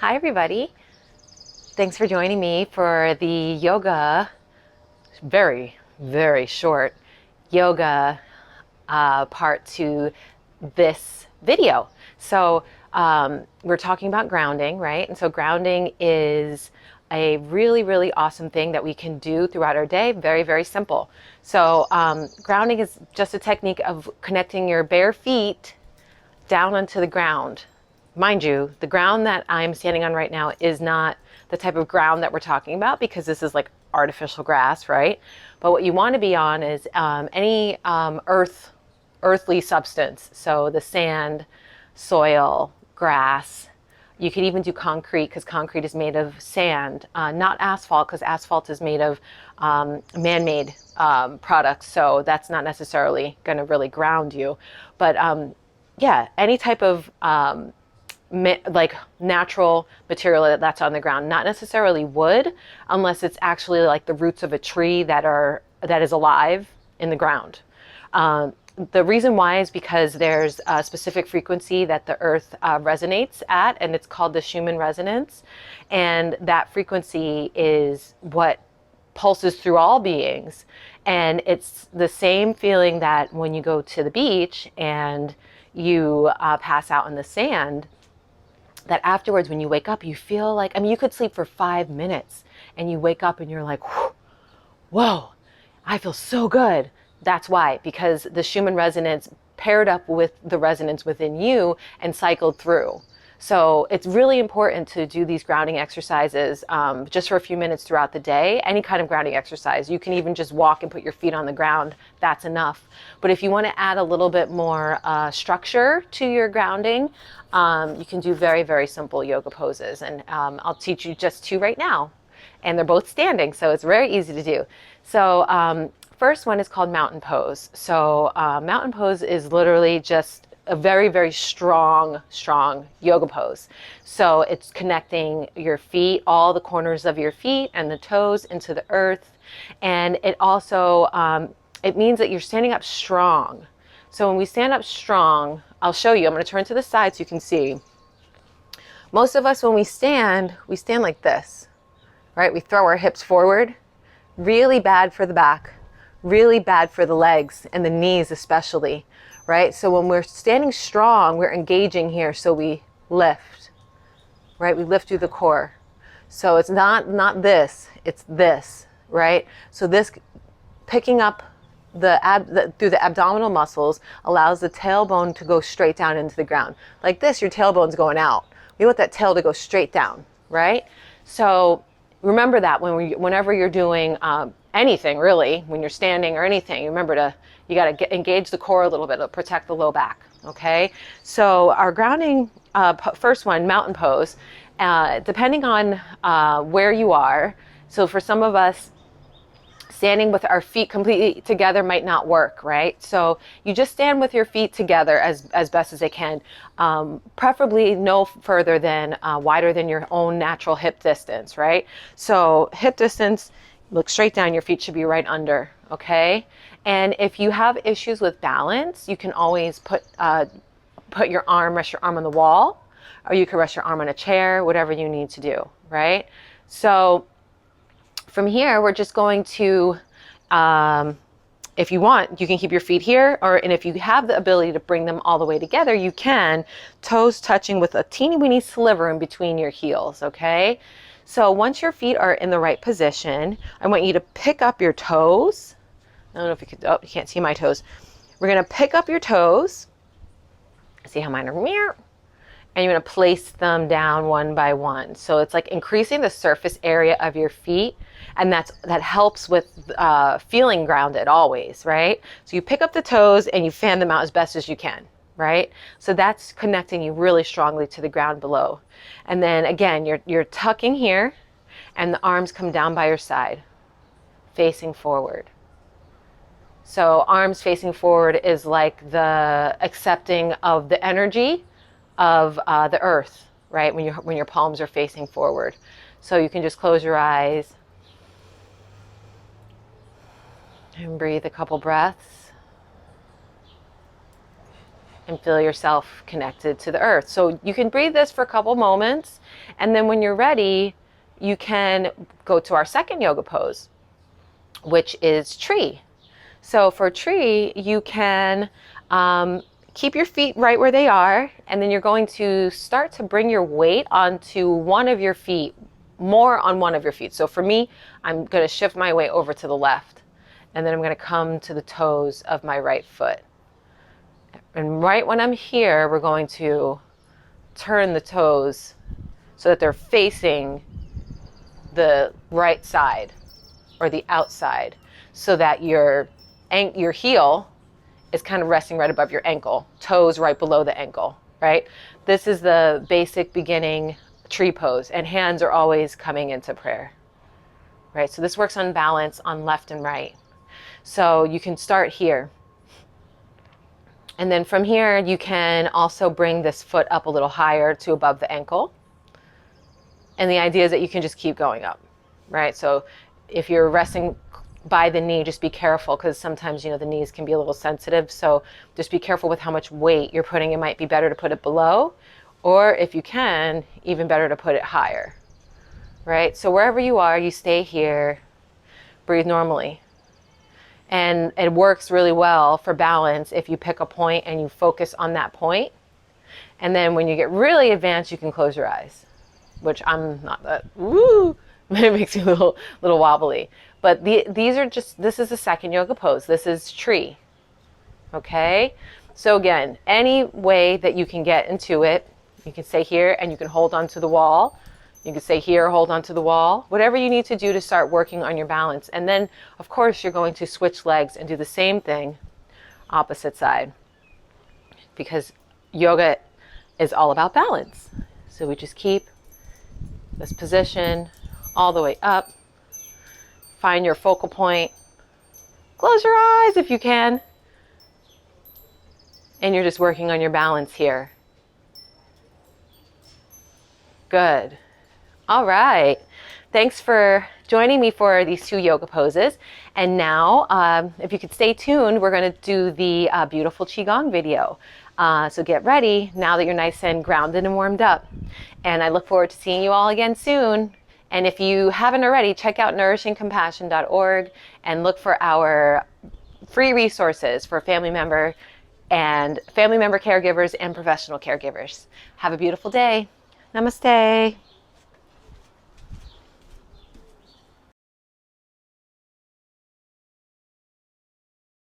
Hi, everybody. Thanks for joining me for the yoga, very, very short yoga part to this video. So, we're talking about grounding, right? And so, grounding is a really, really awesome thing that we can do throughout our day. Very, very simple. So, grounding is just a technique of connecting your bare feet down onto the ground. Mind you, the ground that I'm standing on right now is not the type of ground that we're talking about because this is like artificial grass, right? But what you want to be on is any earthly substance. So the sand, soil, grass. You could even do concrete because concrete is made of sand, not asphalt because asphalt is made of man-made products. So that's not necessarily going to really ground you. But yeah, any type of like natural material that's on the ground, not necessarily wood, unless it's actually like the roots of a tree that is alive in the ground. The reason why is because there's a specific frequency that the earth resonates at, and it's called the Schumann resonance. And that frequency is what pulses through all beings. And it's the same feeling that when you go to the beach and you pass out in the sand, that afterwards when you wake up, you feel like, I mean, you could sleep for 5 minutes and you wake up and you're like, whoa, I feel so good. That's why, because the Schumann resonance paired up with the resonance within you and cycled through. So it's really important to do these grounding exercises just for a few minutes throughout the day. Any kind of grounding exercise. You can even just walk and put your feet on the ground. That's enough. But if you want to add a little bit more structure to your grounding, you can do very, very simple yoga poses. And I'll teach you just two right now. And they're both standing, so it's very easy to do. So first one is called mountain pose. So mountain pose is literally just a very, very strong yoga pose. So it's connecting your feet, all the corners of your feet and the toes into the earth. And it also, it means that you're standing up strong. So when we stand up strong, I'll show you, I'm going to turn to the side so you can see. Most of us, when we stand like this, right? We throw our hips forward. Really bad for the back, really bad for the legs and the knees especially. Right? So when we're standing strong, we're engaging here. So we lift, right? We lift through the core. So it's not this, it's this, right? So this picking up through the abdominal muscles allows the tailbone to go straight down into the ground. Like this, your tailbone's going out. You want that tail to go straight down, right? So remember that whenever you're doing anything really, when you're standing or anything, you got to engage the core a little bit to protect the low back. Okay, so our grounding first one, mountain pose, depending on where you are. So for some of us, standing with our feet completely together might not work, right? So you just stand with your feet together as best as they can, preferably no further than wider than your own natural hip distance, right? So hip distance, look straight down, your feet should be right under, okay? And if you have issues with balance, you can always rest your arm on the wall, or you can rest your arm on a chair, whatever you need to do, right? So from here, we're just going to, if you want, you can keep your feet here, and if you have the ability to bring them all the way together, you can, toes touching with a teeny weeny sliver in between your heels, okay? So once your feet are in the right position, I want you to pick up your toes. I don't know if you could, oh, you can't see my toes. We're gonna pick up your toes. See how mine are mirror? And you're gonna place them down one by one. So it's like increasing the surface area of your feet, and that helps with feeling grounded always, right? So you pick up the toes and you fan them out as best as you can, right? So that's connecting you really strongly to the ground below. And then again, you're tucking here, and the arms come down by your side, facing forward. So arms facing forward is like the accepting of the energy of the earth, right? When your palms are facing forward. So you can just close your eyes and breathe a couple breaths. and feel yourself connected to the earth. So you can breathe this for a couple moments, and then when you're ready, you can go to our second yoga pose, which is tree. So for tree, you can keep your feet right where they are, and then you're going to start to bring your weight onto one of your feet, more on one of your feet. So for me, I'm going to shift my weight over to the left, and then I'm going to come to the toes of my right foot. And right when I'm here, we're going to turn the toes so that they're facing the right side or the outside, so that your heel is kind of resting right above your ankle, toes right below the ankle, right? This is the basic beginning tree pose, and hands are always coming into prayer, right? So this works on balance on left and right. So you can start here. And then from here, you can also bring this foot up a little higher to above the ankle. And the idea is that you can just keep going up, right? So if you're resting by the knee, just be careful, because sometimes, the knees can be a little sensitive. So just be careful with how much weight you're putting. It might be better to put it below, or if you can, even better to put it higher, right? So wherever you are, you stay here, breathe normally. And it works really well for balance if you pick a point and you focus on that point. And then when you get really advanced, you can close your eyes, which I'm not that, woo, it makes you a little wobbly. But this is the second yoga pose. This is tree, okay? So again, any way that you can get into it, you can stay here and you can hold onto the wall. You can stay here, hold onto the wall, whatever you need to do to start working on your balance. And then, of course, you're going to switch legs and do the same thing, opposite side, because yoga is all about balance. So we just keep this position all the way up. Find your focal point. Close your eyes if you can. And you're just working on your balance here. Good. All right. Thanks for joining me for these two yoga poses. And now, if you could stay tuned, we're going to do the beautiful Qigong video. So get ready now that you're nice and grounded and warmed up. And I look forward to seeing you all again soon. And if you haven't already, check out nourishingcompassion.org and look for our free resources for family member caregivers and professional caregivers. Have a beautiful day. Namaste.